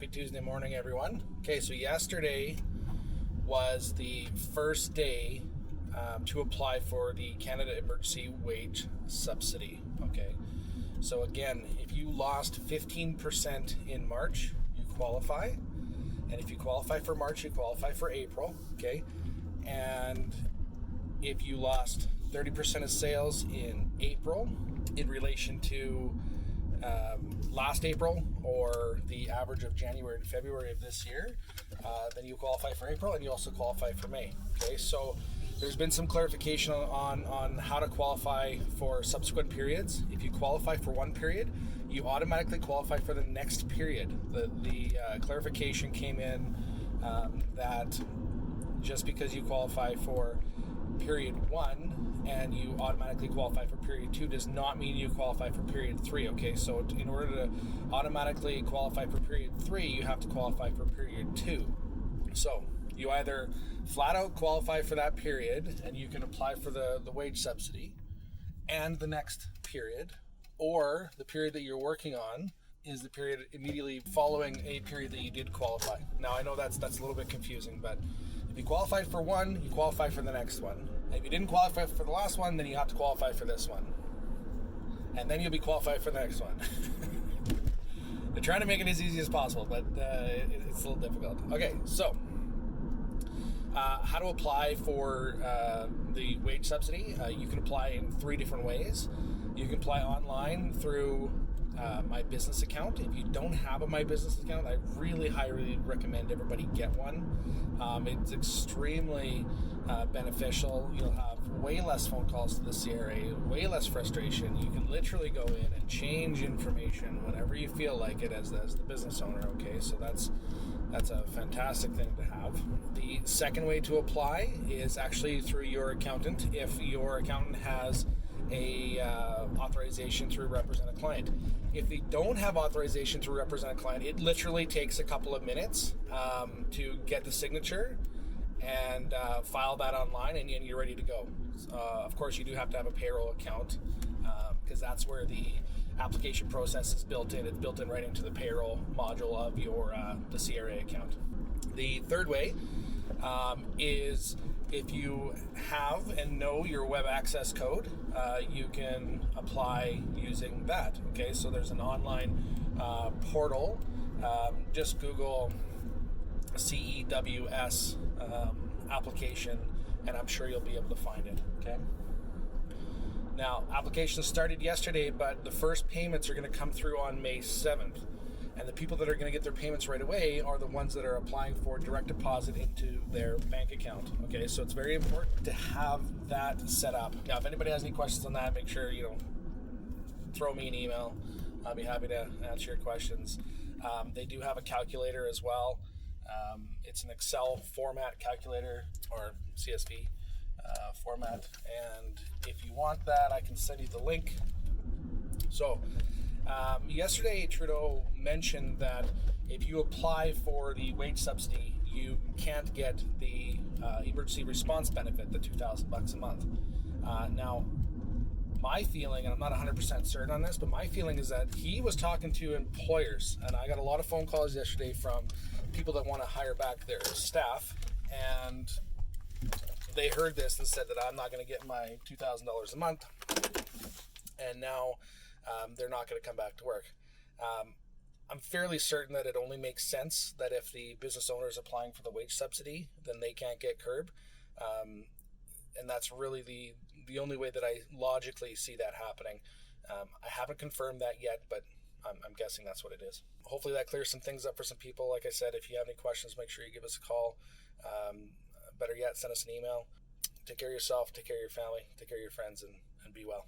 Happy Tuesday morning, everyone. Okay, so yesterday was the first day to apply for the Canada Emergency Wage Subsidy. Okay, so again, if you lost 15% in March, you qualify. And if you qualify for March, you qualify for April. Okay, and if you lost 30% of sales in April in relation to last April or the average of January to February of this year, then you qualify for April and you also qualify for May. Okay, so there's been some clarification on how to qualify for subsequent periods. If you qualify for one period, you automatically qualify for the next period. The clarification came in that just because you qualify for period 1 and you automatically qualify for period 2 does not mean you qualify for period 3. Okay, so in order to automatically qualify for period 3, you have to qualify for period 2. So you either flat out qualify for that period and you can apply for the wage subsidy and the next period, or the period that you're working on is the period immediately following a period that you did qualify. Now I know that's a little bit confusing, but if you qualified for one, you qualify for the next one. And if you didn't qualify for the last one, then you have to qualify for this one. And then you'll be qualified for the next one. They're trying to make it as easy as possible, but it's a little difficult. Okay, so how to apply for the wage subsidy. You can apply in 3 different ways. You can apply online through My Business account. If you don't have a My Business account, I really highly recommend everybody get one. It's extremely beneficial. You'll have way less phone calls to the CRA, way less frustration. You can literally go in and change information whenever you feel like it as the business owner. Okay, so that's a fantastic thing to have. The second way to apply is actually through your accountant. If your accountant has a authorization through represent a client. If they don't have authorization through represent a client, it literally takes a couple of minutes to get the signature and file that online, and you're ready to go. Of course, you do have to have a payroll account because that's where the application process is built in. It's built in right into the payroll module of your the CRA account. The third way is if you have and know your web access code, you can apply using that. Okay, so there's an online portal. Just Google CEWS application, and I'm sure you'll be able to find it. Okay. Now, applications started yesterday, but the first payments are going to come through on May 7th. And the people that are going to get their payments right away are the ones that are applying for direct deposit into their bank account. Okay, so it's very important to have that set up. Now, if anybody has any questions on that, make sure, throw me an email. I'll be happy to answer your questions. They do have a calculator as well. It's an Excel format calculator or CSV format. And if you want that, I can send you the link. So, yesterday, Trudeau mentioned that if you apply for the wage subsidy, you can't get the emergency response benefit, the $2,000 a month. Now, my feeling, and I'm not 100% certain on this, but my feeling is that he was talking to employers, and I got a lot of phone calls yesterday from people that want to hire back their staff, and they heard this and said that I'm not going to get my $2,000 a month, and now they're not going to come back to work. I'm fairly certain that it only makes sense that if the business owner is applying for the wage subsidy, then they can't get CERB. And that's really the only way that I logically see that happening. I haven't confirmed that yet, but I'm guessing that's what it is. Hopefully that clears some things up for some people. Like I said, if you have any questions, make sure you give us a call. Better yet, send us an email. Take care of yourself, take care of your family, take care of your friends, and be well.